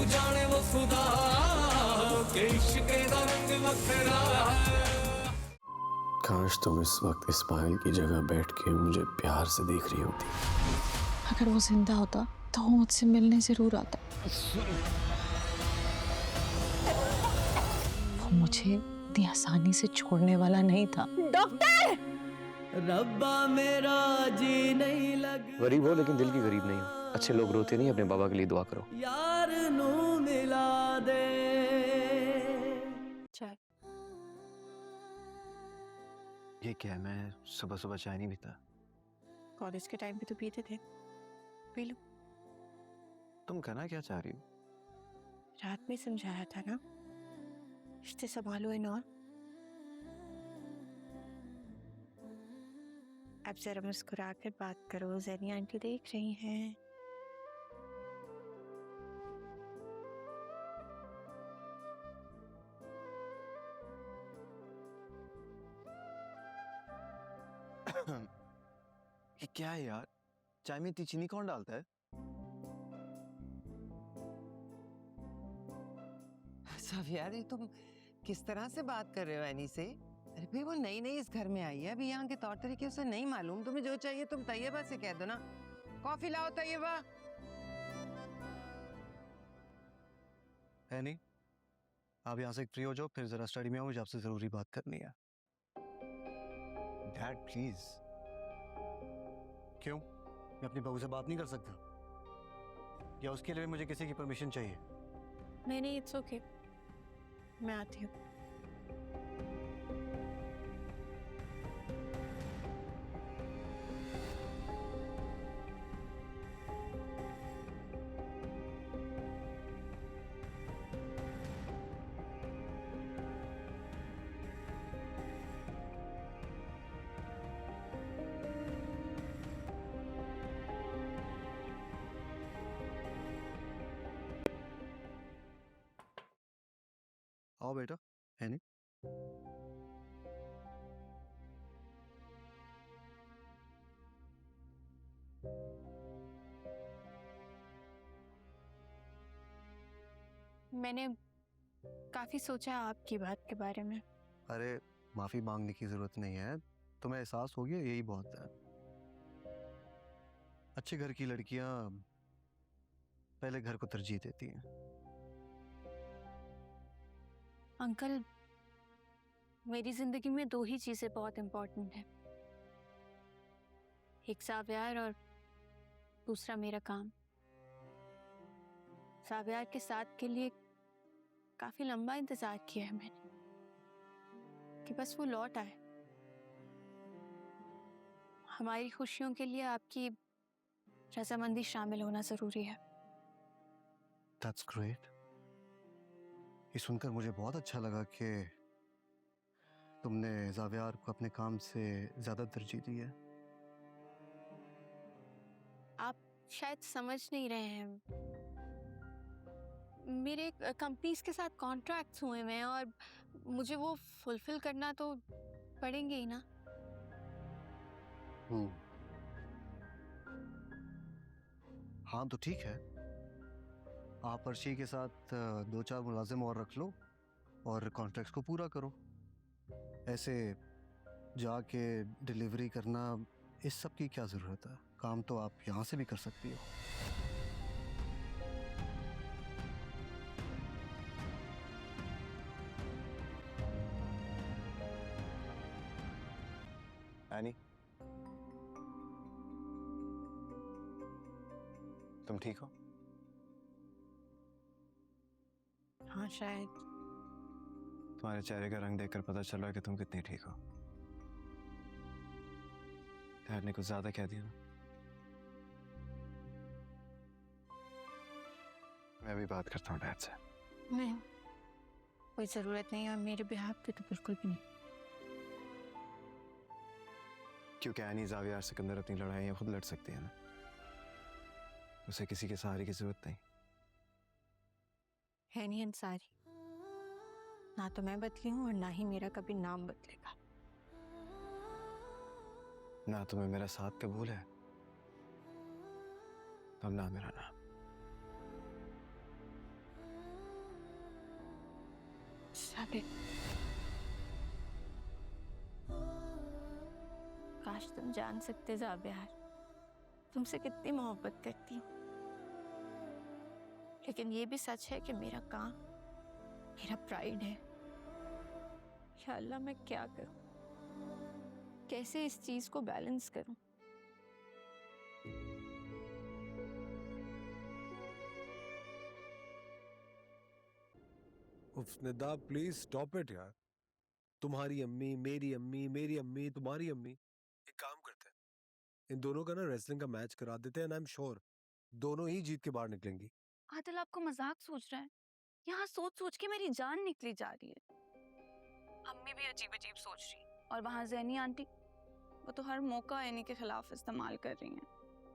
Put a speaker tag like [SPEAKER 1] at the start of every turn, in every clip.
[SPEAKER 1] जाने वो खुदा के इश्क दा रंग वखरा है।
[SPEAKER 2] काश तुम इस वक्त इस पायल की जगह बैठ के मुझे प्यार से देख रही होती।
[SPEAKER 3] अगर वो जिंदा होता तो वो मुझसे मिलने जरूर आता। वो मुझे इतनी आसानी से छोड़ने वाला नहीं था।
[SPEAKER 1] डॉक्टर रब्बा मेरा जी नहीं लग,
[SPEAKER 2] गरीब हो लेकिन दिल की गरीब नहीं हो। अच्छे लोग रोते नहीं, अपने बाबा के लिए दुआ करो।
[SPEAKER 1] यार नू मिला दे।
[SPEAKER 3] चाय।
[SPEAKER 2] ये क्या है, मैं सुबह सुबह चाय नहीं पीता।
[SPEAKER 3] कॉलेज के टाइम पे तो पीते थे, पी लो।
[SPEAKER 2] तुम करना क्या चाह रही हो?
[SPEAKER 3] रात में समझाया था ना, रिश्ते संभालो इन और। अब जरा मुस्कुरा कर बात करो, ज़ेनी आंटी देख रही हैं।
[SPEAKER 2] ये क्या है यार, चाय में इतनी चीनी कौन डालता है?
[SPEAKER 4] सब यार, ये तुम किस तरह से बात कर रहे हो एनी से? अरे भाई, वो नई नई इस घर में आई है, अभी यहाँ के तौर तरीके उसे नहीं मालूम। तुम्हें जो चाहिए तुम तैयबा से कह दो ना। कॉफी लाओ तैयबा।
[SPEAKER 5] है नहीं, आप यहाँ से फ्री हो जाओ, फिर जरा स्टडी में आओ, मुझे आपसे जरूरी बात करनी है। Dad please. क्यों, मैं अपनी बहू से बात नहीं कर सकता? या उसके लिए मुझे किसी की परमिशन चाहिए?
[SPEAKER 3] नहीं, इट्स ओके, मैं आती हूँ।
[SPEAKER 5] आओ बेटा, है नहीं।
[SPEAKER 3] मैंने काफी सोचा आपकी बात के बारे में।
[SPEAKER 5] अरे माफी मांगने की जरूरत नहीं है, तुम्हें एहसास हो गया, यही बहुत है। अच्छे घर की लड़कियां पहले घर को तरजीह देती हैं।
[SPEAKER 3] अंकल, मेरी जिंदगी में दो ही चीजें बहुत इंपॉर्टेंट है, एक साव्यार और दूसरा मेरा काम। साव्यार के साथ के लिए काफी लंबा इंतजार किया है मैंने कि बस वो लौट आए। हमारी खुशियों के लिए आपकी रजामंदी शामिल होना जरूरी है।
[SPEAKER 5] That's great. ये सुनकर मुझे बहुत अच्छा लगा कि तुमने जावियार को अपने काम से ज्यादा तरजीह दी है।
[SPEAKER 3] आप शायद समझ नहीं रहे हैं, मेरे कंपनीज के साथ कॉन्ट्रैक्ट्स हुए हैं और मुझे वो फुलफिल करना तो पड़ेंगे ही ना।
[SPEAKER 5] हाँ तो ठीक है, आप अर्शी के साथ दो चार मुलाजिम और रख लो और कॉन्ट्रैक्ट्स को पूरा करो। ऐसे जाके डिलीवरी करना, इस सब की क्या ज़रूरत है? काम तो आप यहाँ से भी कर सकती हो।
[SPEAKER 2] एनी, तुम ठीक हो?
[SPEAKER 3] हाँ शायद।
[SPEAKER 2] तुम्हारे चेहरे का रंग देखकर पता चल रहा है कि तुम कितनी ठीक हो। डैड ने कुछ ज्यादा कह दिया ना? मैं भी बात करता हूँ डैड से।
[SPEAKER 3] नहीं, कोई जरूरत नहीं, और मेरे बिहाफ पे तो बिल्कुल भी नहीं।
[SPEAKER 2] क्योंकि एनी जावियार सिकंदर अपनी लड़ाइयाँ खुद लड़ सकती है ना, उसे किसी के सहारे की जरूरत नहीं।
[SPEAKER 3] है नहीं अंसारी, ना तो मैं बदली हूँ और ना ही मेरा कभी नाम बदलेगा।
[SPEAKER 2] ना तुम्हें मेरा साथ कबूल है, अब ना मेरा नाम।
[SPEAKER 3] Got it. काश तुम जान सकते ज़ाबियार, तुमसे कितनी मोहब्बत करती हूँ। लेकिन ये भी सच है कि मेरा काम मेरा प्राइड है। या अल्लाह, मैं क्या करूँ, कैसे इस चीज को बैलेंस करूँ?
[SPEAKER 6] उफ निदा, प्लीज स्टॉप इट यार। तुम्हारी अम्मी, मेरी अम्मी, मेरी अम्मी, तुम्हारी अम्मी। एक काम करते हैं, इन दोनों का ना रेसलिंग का मैच करा देते हैं, एंड आई एम श्योर दोनों ही जीत के बाहर निकलेंगी।
[SPEAKER 7] आदिल, आपको मजाक सोच रहा है? यहाँ सोच सोच के मेरी जान निकली जा रही है। अम्मी भी अजीब अजीब सोच रही, और वहाँ जैनी आंटी, वो तो हर मौका इन्हीं के खिलाफ इस्तेमाल कर रही हैं।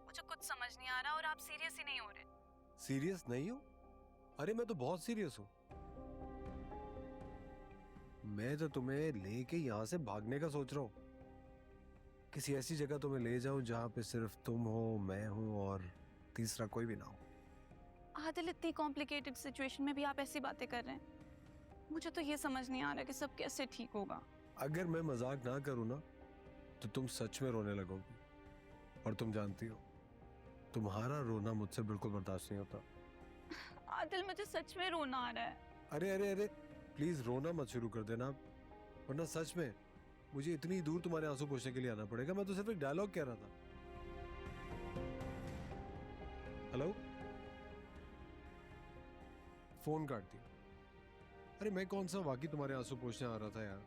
[SPEAKER 7] मुझे कुछ समझ नहीं आ रहा, और आप सीरियस ही नहीं हो रहे।
[SPEAKER 6] सीरियस नहीं हो? अरे मैं तो बहुत सीरियस हूँ। मैं तो तुम्हें लेके यहाँ से भागने का सोच रहा हूँ। किसी ऐसी जगह तुम्हें ले जाऊं जहाँ पे सिर्फ तुम हो, मैं हूँ और तीसरा कोई भी ना हो।
[SPEAKER 7] आदिल, इतनी कॉम्प्लिकेटेड सिचुएशन में भी आप ऐसी बातें कर रहे हैं। मुझे तो ये समझ नहीं आ रहा कि सब कैसे ठीक होगा।
[SPEAKER 6] अगर मैं मजाक ना करूँ ना तो तुम सच में रोने लगोगी, और तुम जानती हो तुम्हारा रोना मुझसे बिल्कुल बर्दाश्त नहीं होता।
[SPEAKER 7] आदिल, मुझे सच में रोना आ रहा है।
[SPEAKER 6] अरे अरे अरे, प्लीज रोना मत शुरू कर देना, वरना सच में मुझे इतनी दूर तुम्हारे आंसू पोंछने के लिए आना पड़ेगा। मैं तो सिर्फ एक डायलॉग कह रहा था। हेलो, फोन काट दिया। अरे मैं कौन सा वाकई तुम्हारे आंसू पोंछने आ रहा था यार।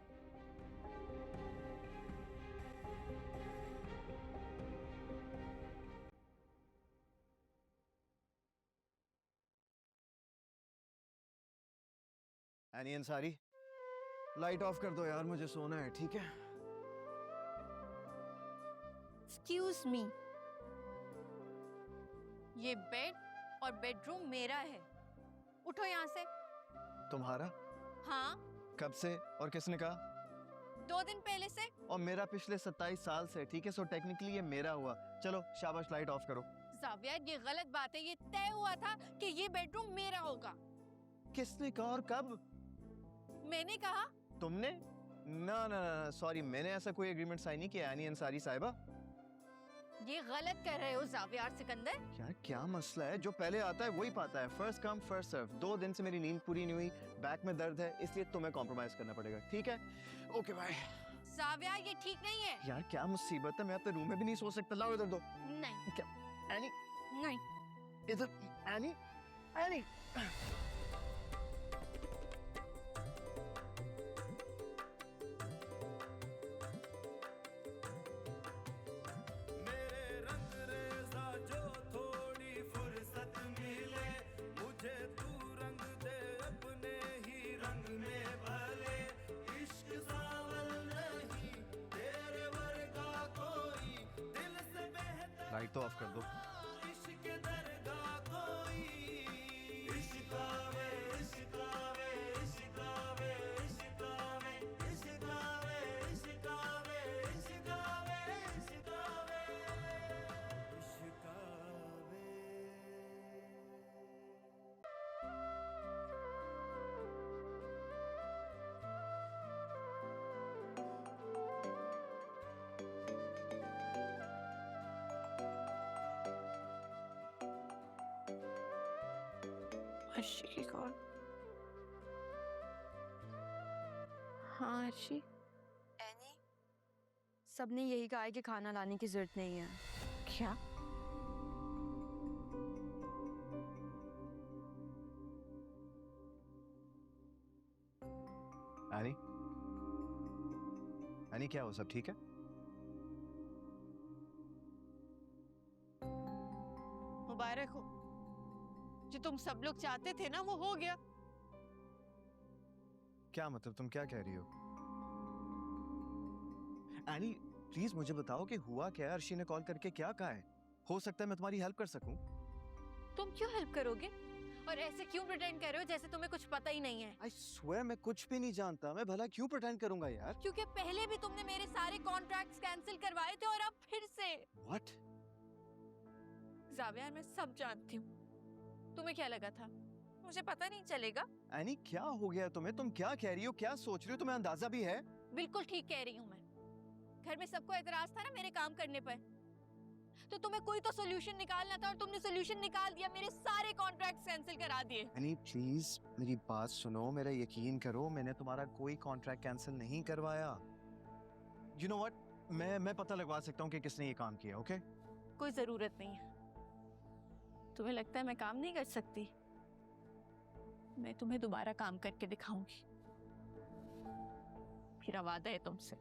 [SPEAKER 2] एनी अंसारी, लाइट ऑफ कर दो यार, मुझे सोना है, ठीक है?
[SPEAKER 3] एक्सक्यूज मी, ये बेड और बेडरूम मेरा है। उठो यहाँ से।
[SPEAKER 2] तुम्हारा?
[SPEAKER 3] हाँ,
[SPEAKER 2] कब से और किसने कहा?
[SPEAKER 3] 2 दिन पहले से।
[SPEAKER 2] और मेरा पिछले 27 साल से, ठीक है? सो टेक्निकली ये मेरा हुआ। चलो शाबाश, लाइट ऑफ करो।
[SPEAKER 3] ज़ाबियार, ये गलत बात है। ये तय हुआ था कि ये बेडरूम मेरा होगा।
[SPEAKER 2] किसने कहा और कब?
[SPEAKER 3] मैंने कहा।
[SPEAKER 2] तुमने? ना ना ना, सॉरी, मैंने ऐसा कोई एग्रीमेंट साइन नहीं किया। एनी अंसारी साहिबा,
[SPEAKER 3] ये गलत कर रहे हो ज़ाबियार सिकंदर।
[SPEAKER 2] यार क्या मसला है? जो पहले आता है वही पाता है। First come first serve. 2 दिन से मेरी नींद पूरी नहीं हुई, बैक में दर्द है, इसलिए तुम्हें कॉम्प्रोमाइज करना पड़ेगा, ठीक है? Okay bye.
[SPEAKER 3] ज़ाबियार, ये ठीक नहीं है।
[SPEAKER 2] यार क्या मुसीबत है, मैं अपने रूम में भी नहीं सो सकता। लाओ इधर दो।
[SPEAKER 3] नहीं।
[SPEAKER 2] क्या? एनी,
[SPEAKER 3] नहीं।
[SPEAKER 2] इधर। Any, any.
[SPEAKER 1] मेरे रंग रेजा जो थोड़ी फुर्सत मिले, मुझे तू रंग दे अपने ही रंग में भले। इश्क सावल नहीं तेरे वर्गा कोई, दिल से बेहतर
[SPEAKER 2] लाइट तो ऑफ कर दो।
[SPEAKER 1] इश्क दरगाह कोई। इश्क आवे, इश्क आवे, इश्क आवे, इश्क आवे, इश्क आवे, इश्क आवे, इश्क आवे, इश्क आवे, इश्क आवे।
[SPEAKER 3] अर्शी की कॉल। हाँ अर्शी।
[SPEAKER 7] एनी, सबने यही कहा है कि खाना लाने की जरूरत नहीं है।
[SPEAKER 3] क्या?
[SPEAKER 2] एनी, एनी क्या हो, सब ठीक है?
[SPEAKER 3] मुबारक हो, जो तुम सब लोग चाहते थे ना वो हो गया।
[SPEAKER 2] क्या मतलब, तुम क्या कह रही हो? एनी प्लीज मुझे बताओ कि हुआ क्या है? अर्शी ने कॉल करके क्या कहा है? हो सकता है मैं तुम्हारी हेल्प कर सकूं।
[SPEAKER 3] तुम क्यों हेल्प करोगे? और ऐसे क्यों प्रिटेंड कर रहे हो जैसे तुम्हें कुछ पता ही नहीं है?
[SPEAKER 2] आई स्वेयर मैं कुछ भी नहीं जानता। मैं भला क्यों प्रिटेंड करूंगा यार?
[SPEAKER 3] क्योंकि पहले भी तुमने मेरे सारे कॉन्ट्रैक्ट्स कैंसिल करवाए थे और अब फिर से।
[SPEAKER 2] व्हाट?
[SPEAKER 3] ज़ाबियार, मैं सब जानती हूँ। तुम्हें क्या लगा था मुझे पता नहीं चलेगा?
[SPEAKER 2] एनी क्या हो गया तुम्हें? तुम क्या कह रही हो, क्या सोच रही हो? तुम्हें अंदाजा भी है?
[SPEAKER 3] बिल्कुल ठीक कह रही हूँ मैं। घर में सबको एतराज था ना मेरे काम करने पर, तो तुम्हें कोई तो सोल्यूशन निकालना था और तुमने सोल्यूशन निकाल दिया, मेरे सारे कॉन्ट्रैक्ट कैंसिल करा दिए।
[SPEAKER 2] एनी प्लीज मेरी बात सुनो, मेरा यकीन करो, मैंने तुम्हारा कोई कॉन्ट्रैक्ट कैंसिल नहीं करवाया। यू नो व्हाट, मैं पता लगवा सकता हूँ कि किसने ये काम किया। ओके
[SPEAKER 3] कोई जरूरत नहीं है। तुम्हें लगता है मैं काम नहीं कर सकती? मैं तुम्हें दोबारा काम करके दिखाऊंगी, मेरा वादा है तुमसे।